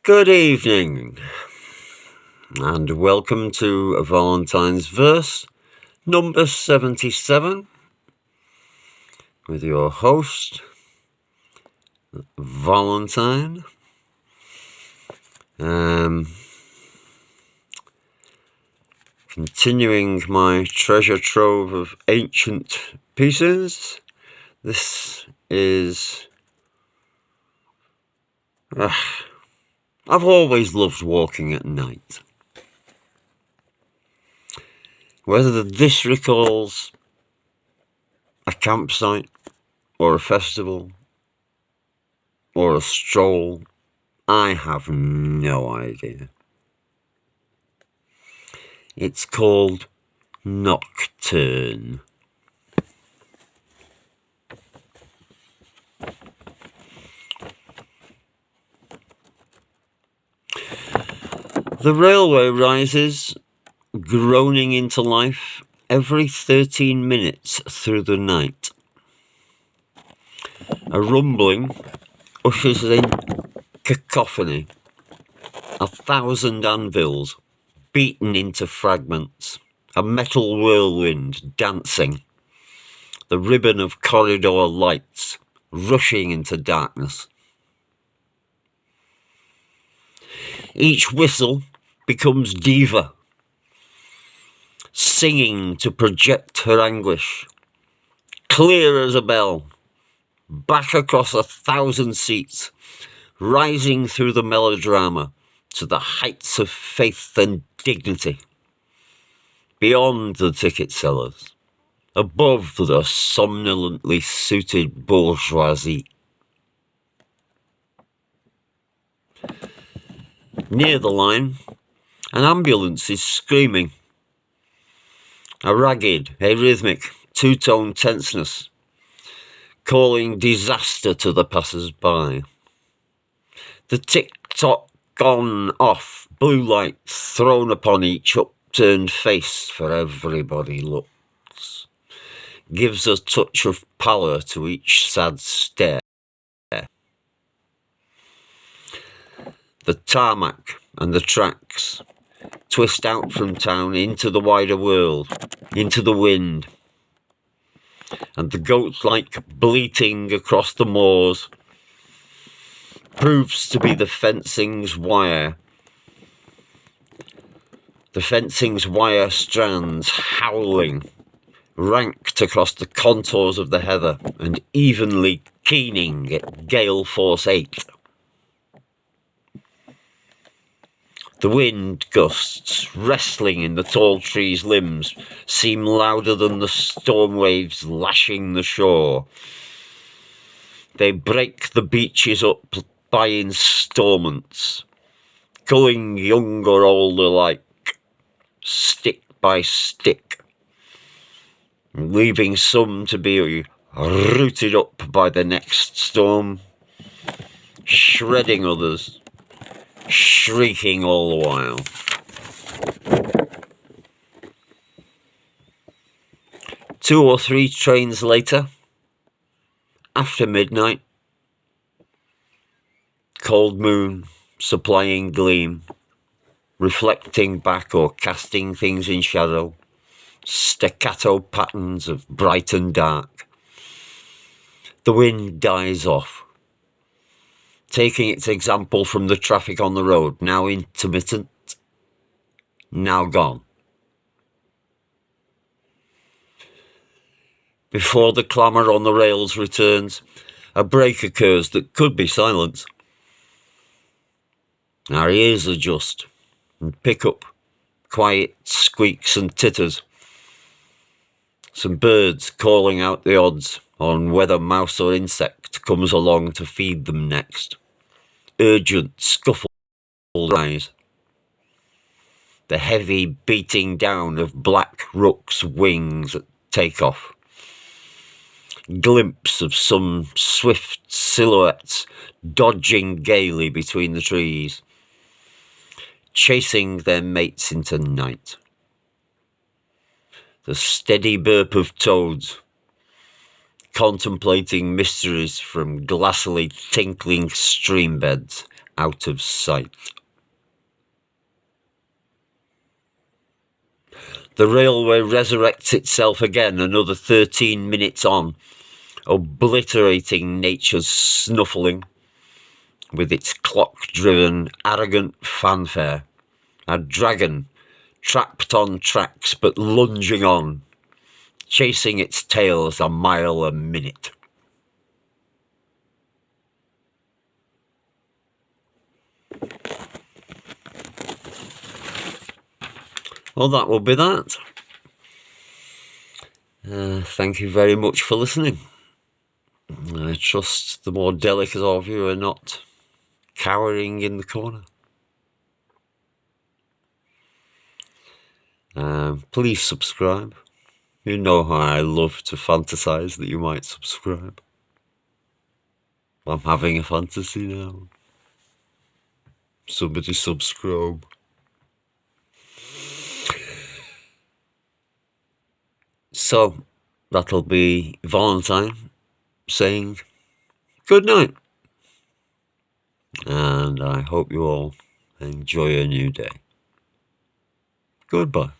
Good evening, and welcome to Valentine's verse number 77 with your host, Valentine. Continuing my treasure trove of ancient pieces, this is... I've always loved walking at night. Whether this recalls a campsite, or a festival, or a stroll, I have no idea. It's called Nocturne. The railway rises, groaning into life every 13 minutes through the night. A rumbling ushers in cacophony, 1,000 anvils beaten into fragments, a metal whirlwind dancing, the ribbon of corridor lights rushing into darkness. Each whistle becomes diva, singing to project her anguish, clear as a bell, back across 1,000 seats, rising through the melodrama to the heights of faith and dignity, beyond the ticket sellers, above the somnolently suited bourgeoisie. Near the line, an ambulance is screaming, a ragged, arrhythmic, two-tone tenseness, calling disaster to the passers-by. The tick-tock on-off blue light thrown upon each upturned face for everybody looks, gives a touch of pallor to each sad stare. The tarmac and the tracks twist out from town into the wider world, into the wind, and the goat-like bleating across the moors proves to be the fencing's wire. The fencing's wire strands howling, ranked across the contours of the heather and evenly keening at gale force 8. The wind gusts, wrestling in the tall trees' limbs, seem louder than the storm waves lashing the shore. They break the beaches up by instalments, culling young or old alike, stick by stick, leaving some to be rooted up by the next storm, shredding others, shrieking all the while. Two or three trains later, after midnight, cold moon supplying gleam, reflecting back or casting things in shadow, staccato patterns of bright and dark. The wind dies off, taking its example from the traffic on the road, now intermittent, now gone. Before the clamour on the rails returns, a break occurs that could be silence. Our ears adjust and pick up quiet squeaks and titters. Some birds calling out the odds on whether mouse or insect comes along to feed them next. Urgent scuffle rise. The heavy beating down of black rook's wings at takeoff. Glimpse of some swift silhouettes dodging gaily between the trees, chasing their mates into night. The steady burp of toads, contemplating mysteries from glassily tinkling stream beds out of sight. The railway resurrects itself again another 13 minutes on, obliterating nature's snuffling with its clock-driven, arrogant fanfare. A dragon, trapped on tracks but lunging on, chasing its tails a mile a minute. Well, that will be that. Thank you very much for listening. I trust the more delicate of you are not cowering in the corner. Please subscribe. You know how I love to fantasize that you might subscribe. I'm having a fantasy now. Somebody subscribe. So, that'll be Valentine saying good night. And I hope you all enjoy a new day. Goodbye.